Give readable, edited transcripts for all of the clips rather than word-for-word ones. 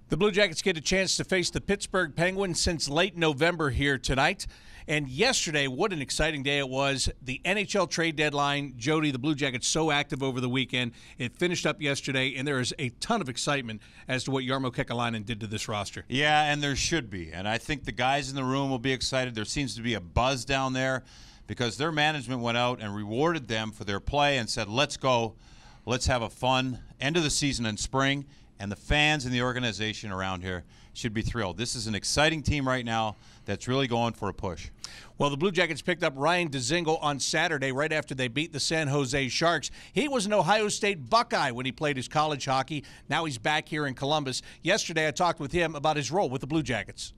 The Blue Jackets get a chance to face the Pittsburgh Penguins since late November here tonight. And yesterday, what an exciting day it was. The NHL trade deadline, Jody, the Blue Jackets so active over the weekend. It finished up yesterday, and there is a ton of excitement as to what Jarmo Kekalainen did to this roster. Yeah, and there should be. And I think the guys in the room will be excited. There seems to be a buzz down there because their management went out and rewarded them for their play and said, let's go. Let's have a fun end of the season in spring. And the fans and the organization around here should be thrilled. This is an exciting team right now that's really going for a push. Well, the Blue Jackets picked up Ryan Dzingel on Saturday right after they beat the San Jose Sharks. He was an Ohio State Buckeye when he played his college hockey. Now he's back here in Columbus. Yesterday I talked with him about his role with the Blue Jackets.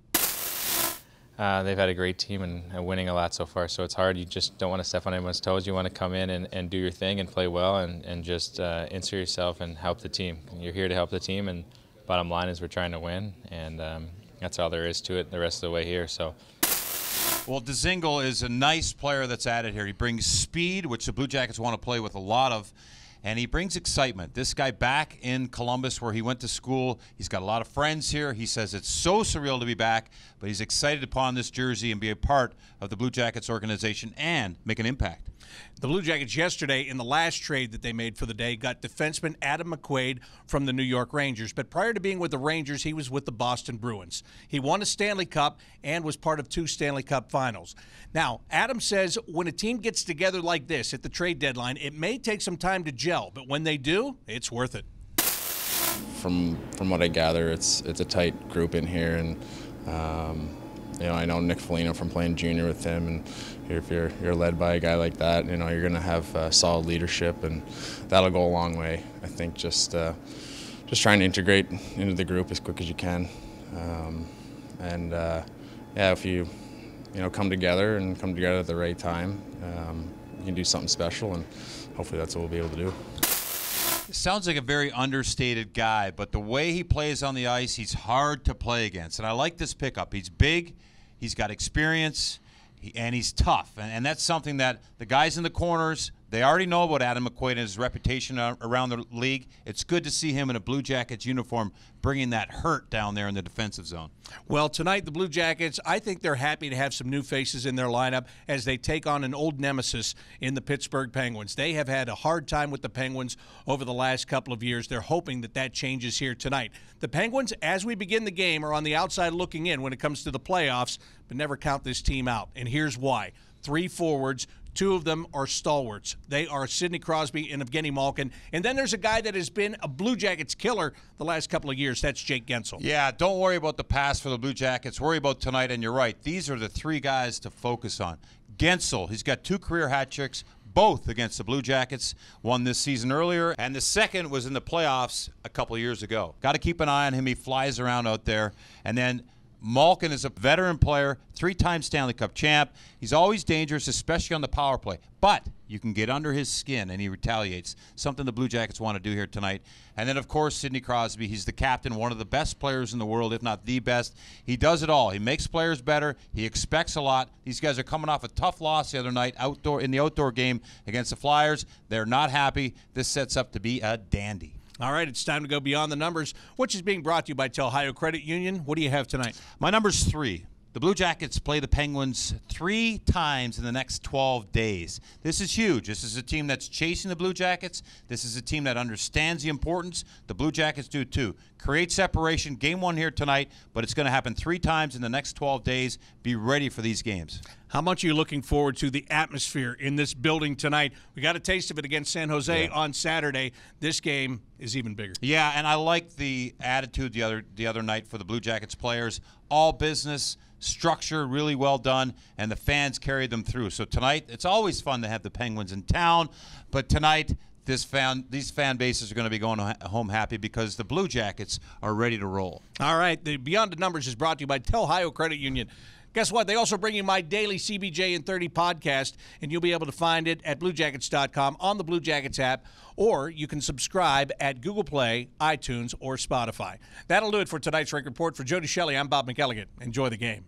They've had a great team and winning a lot so far, so it's hard. You just don't want to step on anyone's toes. You want to come in and do your thing and play well and just insert yourself and help the team. You're here to help the team, and bottom line is we're trying to win, and that's all there is to it the rest of the way here. So. Well, Dzingel is a nice player that's added here. He brings speed, which the Blue Jackets want to play with a lot of, and he brings excitement. This guy back in Columbus where he went to school, he's got a lot of friends here. He says it's so surreal to be back, but he's excited to put on this jersey and be a part of the Blue Jackets organization and make an impact. The Blue Jackets yesterday, in the last trade that they made for the day, got defenseman Adam McQuaid from the New York Rangers. But prior to being with the Rangers, he was with the Boston Bruins. He won a Stanley Cup and was part of 2 Stanley Cup finals. Now, Adam says when a team gets together like this at the trade deadline, it may take some time to gel, but when they do, it's worth it. From what I gather, it's a tight group in here, and you know, I know Nick Foligno from playing junior with him, and if you're led by a guy like that, you know, you're going to have solid leadership, and that'll go a long way. I think just trying to integrate into the group as quick as you can, yeah, if you come together at the right time, you can do something special, and hopefully that's what we'll be able to do. Sounds like a very understated guy, but the way he plays on the ice, he's hard to play against. And I like this pickup. He's big, he's got experience, and he's tough. And that's something that the guys in the corners, they already know about Adam McQuaid and his reputation around the league. It's good to see him in a Blue Jackets uniform bringing that hurt down there in the defensive zone. Well, tonight the Blue Jackets, I think they're happy to have some new faces in their lineup as they take on an old nemesis in the Pittsburgh Penguins. They have had a hard time with the Penguins over the last couple of years. They're hoping that changes here tonight. The Penguins, as we begin the game, are on the outside looking in when it comes to the playoffs, but never count this team out. And here's why. 3 forwards, 2 of them are stalwarts. They are Sidney Crosby and Evgeny Malkin. And then there's a guy that has been a Blue Jackets killer the last couple of years. That's Jake Guentzel. Yeah, don't worry about the past for the Blue Jackets. Worry about tonight, and you're right. These are the 3 guys to focus on. Guentzel, he's got 2 career hat tricks, both against the Blue Jackets, one this season earlier, and the second was in the playoffs a couple of years ago. Got to keep an eye on him. He flies around out there. And then Malkin is a veteran player, 3-time Stanley Cup champ. He's always dangerous, especially on the power play. But you can get under his skin, and he retaliates, something the Blue Jackets want to do here tonight. And then, of course, Sidney Crosby. He's the captain, one of the best players in the world, if not the best. He does it all. He makes players better. He expects a lot. These guys are coming off a tough loss the other night in the outdoor game against the Flyers. They're not happy. This sets up to be a dandy. All right, it's time to go beyond the numbers, which is being brought to you by Ohio Credit Union. What do you have tonight? My number's 3. The Blue Jackets play the Penguins 3 times in the next 12 days. This is huge. This is a team that's chasing the Blue Jackets. This is a team that understands the importance. The Blue Jackets do too. Create separation. Game 1 here tonight, but it's going to happen 3 times in the next 12 days. Be ready for these games. How much are you looking forward to the atmosphere in this building tonight? We got a taste of it against San Jose on Saturday. This game is even bigger. Yeah, and I like the attitude the other night for the Blue Jackets players. All business, structure, really well done, and the fans carried them through. So tonight, it's always fun to have the Penguins in town, but tonight these fan bases are going to be going home happy because the Blue Jackets are ready to roll. All right, the Beyond the Numbers is brought to you by Ohio Credit Union. Guess what? They also bring you my daily CBJ in 30 podcast, and you'll be able to find it at BlueJackets.com on the Blue Jackets app, or you can subscribe at Google Play, iTunes, or Spotify. That'll do it for tonight's Rink Report. For Jody, Shelley, I'm Bob McElligott. Enjoy the game.